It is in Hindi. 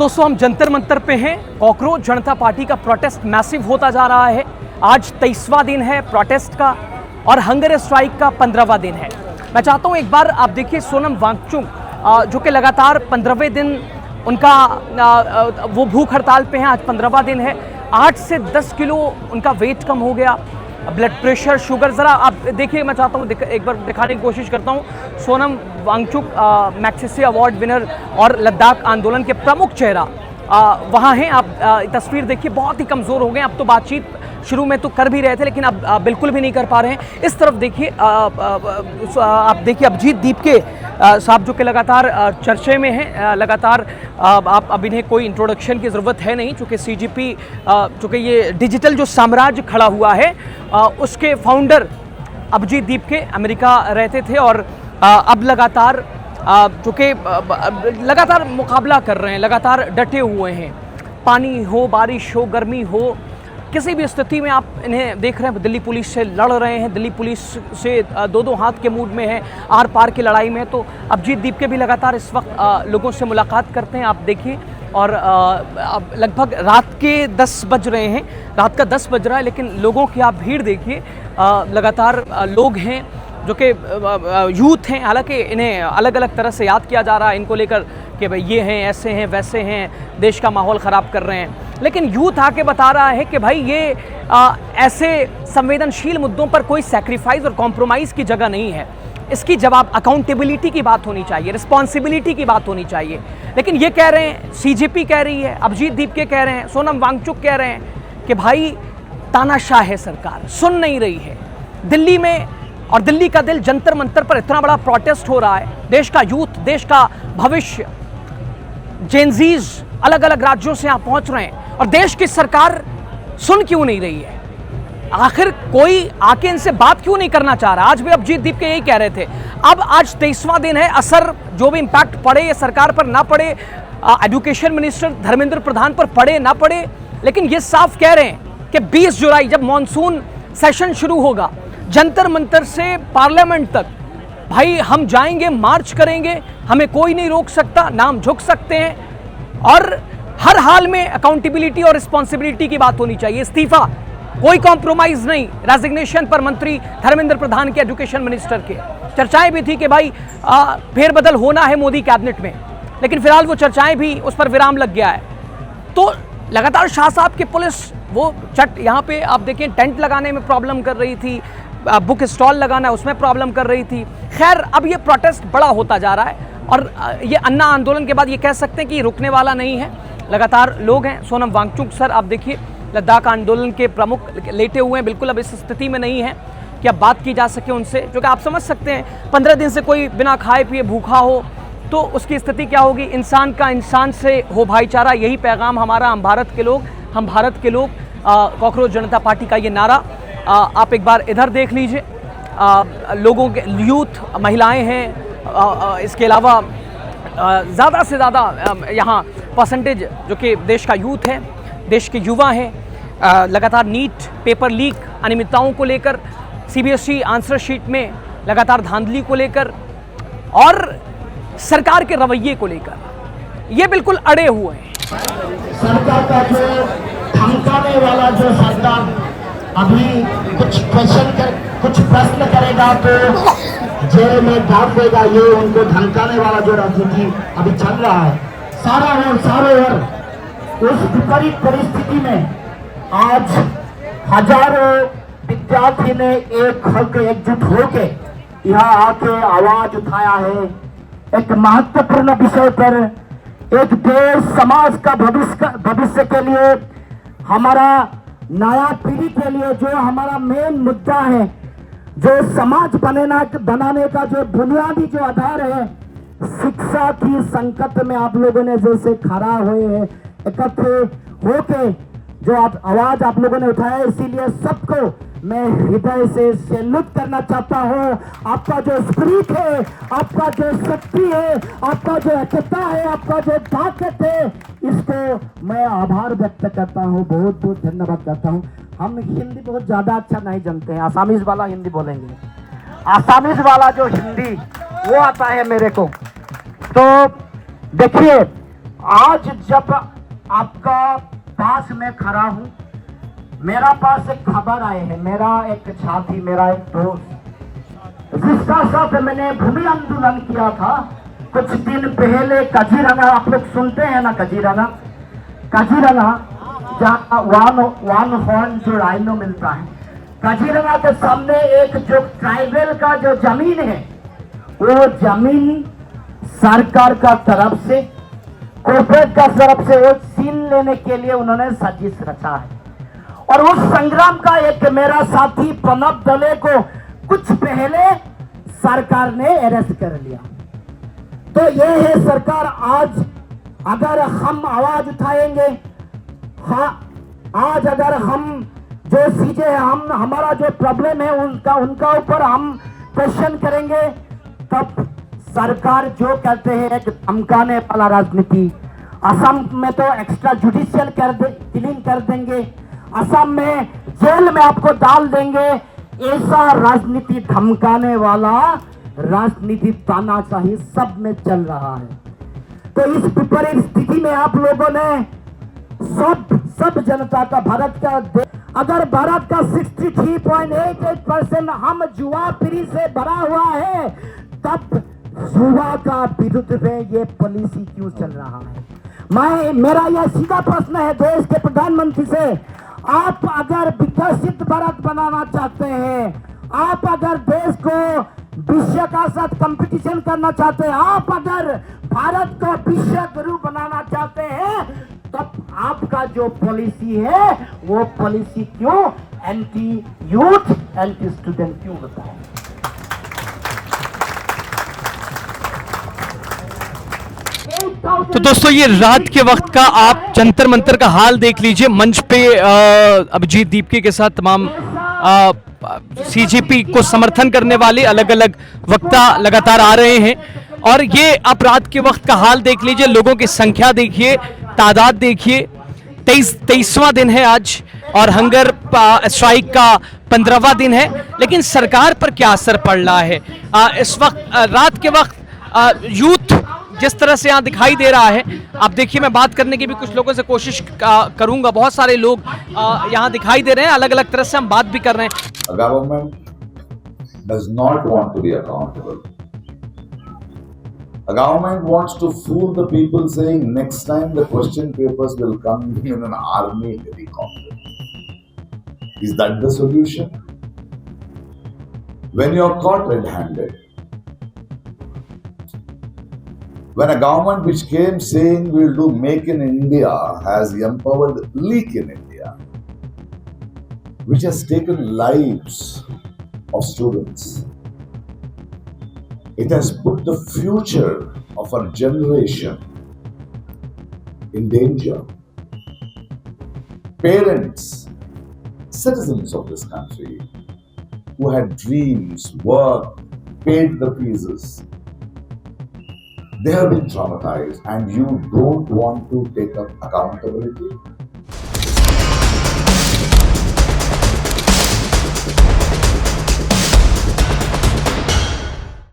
दोस्तों हम जंतर मंतर पे हैं। कॉकरोच जनता पार्टी का प्रोटेस्ट मैसिव होता जा रहा है। आज 23वां दिन है प्रोटेस्ट का और हंगर स्ट्राइक का 15वां दिन है। मैं चाहता हूं एक बार आप देखिए सोनम वांगचुक जो कि लगातार 15वें दिन उनका वो भूख हड़ताल पे हैं। आज 15वां दिन है। 8 से 10 किलो उनका वेट कम हो गया। ब्लड प्रेशर, शुगर, ज़रा आप देखिए, मैं चाहता हूँ एक बार दिखाने की कोशिश करता हूँ। Sonam Wangchuk Magsaysay award winner और लद्दाख आंदोलन के प्रमुख चेहरा वहाँ हैं। आप तस्वीर देखिए, बहुत ही कमज़ोर हो गए। अब तो बातचीत शुरू में तो कर भी रहे थे लेकिन अब बिल्कुल भी नहीं कर पा रहे हैं। इस तरफ देखिए, आप देखिए अभिजीत दीपके साहब जो कि लगातार चर्चे में हैं। लगातार आप अब इन्हें कोई इंट्रोडक्शन की ज़रूरत है नहीं, चूँकि CGP चूँकि ये डिजिटल जो साम्राज्य खड़ा हुआ है उसके फाउंडर अभिजीत दीपके अमेरिका रहते थे और अब लगातार चूँकि लगातार मुकाबला कर रहे हैं, लगातार डटे हुए हैं। पानी हो, बारिश हो, गर्मी हो, किसी भी स्थिति में आप इन्हें देख रहे हैं। दिल्ली पुलिस से लड़ रहे हैं, दिल्ली पुलिस से दो हाथ के मूड में है, आर पार की लड़ाई में। तो अभिजीत दीपके भी लगातार इस वक्त लोगों से मुलाकात करते हैं, आप देखिए। और अब लगभग रात के 10 बज रहे हैं, रात का 10 बज रहा है, लेकिन लोगों की आप भीड़ देखिए। लगातार लोग हैं जो कि यूथ हैं। हालांकि इन्हें अलग अलग तरह से याद किया जा रहा है इनको लेकर कि भाई ये हैं, ऐसे हैं, वैसे हैं, देश का माहौल ख़राब कर रहे हैं। लेकिन यूथ आके बता रहा है कि भाई ये ऐसे संवेदनशील मुद्दों पर कोई सैक्रिफाइस और कॉम्प्रोमाइज़ की जगह नहीं है। इसकी जवाब अकाउंटेबिलिटी की बात होनी चाहिए, रिस्पॉन्सिबिलिटी की बात होनी चाहिए। लेकिन ये कह रहे हैं, CGP कह रही है, अभिजीत दीपके कह रहे हैं, सोनम वांगचुक कह रहे हैं कि भाई तानाशाह है सरकार, सुन नहीं रही है। दिल्ली में और दिल्ली का दिल जंतर मंतर पर इतना बड़ा प्रोटेस्ट हो रहा है। देश का यूथ, देश का भविष्य, जेनजीज अलग अलग राज्यों से यहाँ पहुँच रहे हैं और देश की सरकार सुन क्यों नहीं रही है? आखिर कोई आके इनसे बात क्यों नहीं करना चाह रहा? आज भी अभिजीत दीपके यही कह रहे थे। अब आज 23वां दिन है, असर जो भी इम्पैक्ट पड़े ये सरकार पर ना पड़े, एजुकेशन मिनिस्टर धर्मेंद्र प्रधान पर पड़े ना पड़े, लेकिन ये साफ कह रहे हैं कि 20 जुलाई जब मॉनसून सेशन शुरू होगा, जंतर मंतर से पार्लियामेंट तक भाई हम जाएंगे, मार्च करेंगे, हमें कोई नहीं रोक सकता, ना हम झुक सकते हैं। और हर हाल में अकाउंटेबिलिटी और रिस्पॉन्सिबिलिटी की बात होनी चाहिए। इस्तीफा, कोई कॉम्प्रोमाइज नहीं। रेजिग्नेशन पर मंत्री धर्मेंद्र प्रधान के, एजुकेशन मिनिस्टर के चर्चाएं भी थी कि भाई फेरबदल होना है मोदी कैबिनेट में, लेकिन फिलहाल वो चर्चाएं भी, उस पर विराम लग गया है। तो लगातार शाह साहब की पुलिस वो यहाँ पे आप देखें टेंट लगाने में प्रॉब्लम कर रही थी, बुक स्टॉल लगाना उसमें प्रॉब्लम कर रही थी। खैर अब ये प्रोटेस्ट बड़ा होता जा रहा है और ये अन्ना आंदोलन के बाद ये कह सकते हैं कि रुकने वाला नहीं है। लगातार लोग हैं। सोनम वांगचुक सर आप देखिए, लद्दाख आंदोलन के प्रमुख लेटे हुए हैं, बिल्कुल अब इस स्थिति में नहीं है कि अब बात की जा सके उनसे, क्योंकि आप समझ सकते हैं 15 दिन से कोई बिना खाए पिए भूखा हो तो उसकी स्थिति क्या होगी। इंसान का इंसान से हो भाईचारा, यही पैगाम हमारा, हम भारत के लोग, हम भारत के लोग, कॉकरोच जनता पार्टी का ये नारा। आप एक बार इधर देख लीजिए, लोगों के यूथ, महिलाएं हैं, इसके अलावा ज़्यादा से ज़्यादा यहाँ परसेंटेज जो कि देश का यूथ है, देश के युवा हैं। लगातार नीट पेपर लीक अनियमितताओं को लेकर, CBSE आंसर शीट में लगातार धांधली को लेकर और सरकार के रवैये को लेकर ये बिल्कुल अड़े हुए हैं। सरकार का जो धमकाने वाला जो सरकार अभी कुछ प्रश्न करेगा तो जेल में डाल देगा, ये उनको धमकाने वाला जो राजनीति अभी चल रहा है सारा ओर उस विपरीत परिस्थिति में आज हजारों विद्यार्थी ने एकजुट होके यहाँ आके आवाज उठाया है एक महत्वपूर्ण विषय पर, एक देश समाज का भविष्य के लिए, हमारा नया पीढ़ी के लिए जो हमारा मेन मुद्दा है, जो समाज बनाने का जो बुनियादी जो आधार है, शिक्षा की संकट में आप लोगों ने जैसे खड़ा हुए हैं, इकट्ठे होके जो आवाज आप लोगों ने उठाया, इसीलिए सबको मैं हृदय से सैल्यूट करना चाहता हूं। आपका जो स्पिरिट है, आपका जो शक्ति है, आपका जो एकता है, आपका जो ताकत है, इसको मैं आभार व्यक्त करता हूं, बहुत बहुत धन्यवाद करता हूं। हम हिंदी बहुत ज्यादा अच्छा नहीं जानते हैं, आसामीज वाला हिंदी बोलेंगे। आसामीज वाला जो हिंदी वो आता है मेरे को। तो देखिए आज जब आपका पास में खड़ा हूं, मेरा पास एक खबर आए है, मेरा एक साथी, मेरा एक दोस्त जिसका साथ मैंने भूमि आंदोलन किया था कुछ दिन पहले काजीरंगा, आप लोग सुनते हैं ना काजीरंगा, जहाँ वन हॉर्न जो राइनो मिलता है, काजीरंगा के सामने एक जो ट्राइबल का जो जमीन है, वो जमीन सरकार का तरफ से, कॉर्पोरेट का तरफ से वो छीन लेने के लिए उन्होंने साजिश रचा है। और उस संग्राम का एक मेरा साथी प्रणब दले को कुछ पहले सरकार ने अरेस्ट कर लिया। तो ये है सरकार। आज अगर हम आवाज उठाएंगे, हाँ, आज अगर हम जो चीजें हम हमारा जो प्रॉब्लम है उनका ऊपर हम क्वेश्चन करेंगे, तब सरकार जो कहते हैं एक धमकाने वाला राजनीति, असम में तो एक्स्ट्रा जुडिशियल किलिंग कर देंगे, असम में जेल में आपको डाल देंगे, ऐसा राजनीति, धमकाने वाला राजनीति, तानाशाही सब में चल रहा है। तो इस विपरीत स्थिति में आप लोगों ने सब जनता का, भारत का, अगर भारत का 63.88% हम जुआ पीढ़ी से भरा हुआ है, तब जुआ का विरुद्ध में ये पॉलिसी क्यों चल रहा है? मेरा यह सीधा प्रश्न है देश के प्रधानमंत्री से। आप अगर विकसित भारत बनाना चाहते हैं, आप अगर देश को विश्व का साथ कंपटीशन करना चाहते हैं, आप अगर भारत को विश्व गुरु बनाना चाहते हैं, तब आपका जो पॉलिसी है वो पॉलिसी क्यों एंटी यूथ, एंटी स्टूडेंट क्यों बताओ? तो दोस्तों, ये रात के वक्त का आप जंतर मंतर का हाल देख लीजिए। मंच पे अभिजीत दीपके के साथ तमाम सीजेपी को समर्थन करने वाले अलग अलग वक्ता लगातार आ रहे हैं। और ये आप रात के वक्त का हाल देख लीजिए, लोगों की संख्या देखिए, तादाद देखिए। 23वां दिन है आज और हंगर स्ट्राइक का 15वां दिन है। लेकिन सरकार पर क्या असर पड़ रहा है इस वक्त, रात के वक्त यूथ जिस तरह से यहाँ दिखाई दे रहा है, आप देखिए, मैं बात करने की भी कुछ लोगों से कोशिश करूंगा। बहुत सारे लोग यहाँ दिखाई दे रहे हैं, अलग अलग तरह से हम बात भी कर रहे हैं। A government does not want to be accountable. A government wants to fool the people saying next time the question papers will come in an army helicopter. Is that the solution? When you are caught red-handed, when a government which came saying we'll do Make in India has empowered Leak in India, which has taken lives of students, it has put the future of our generation in danger. Parents, citizens of this country who had dreams, worked, paid the fees, they have been traumatized, and you don't want to take up accountability.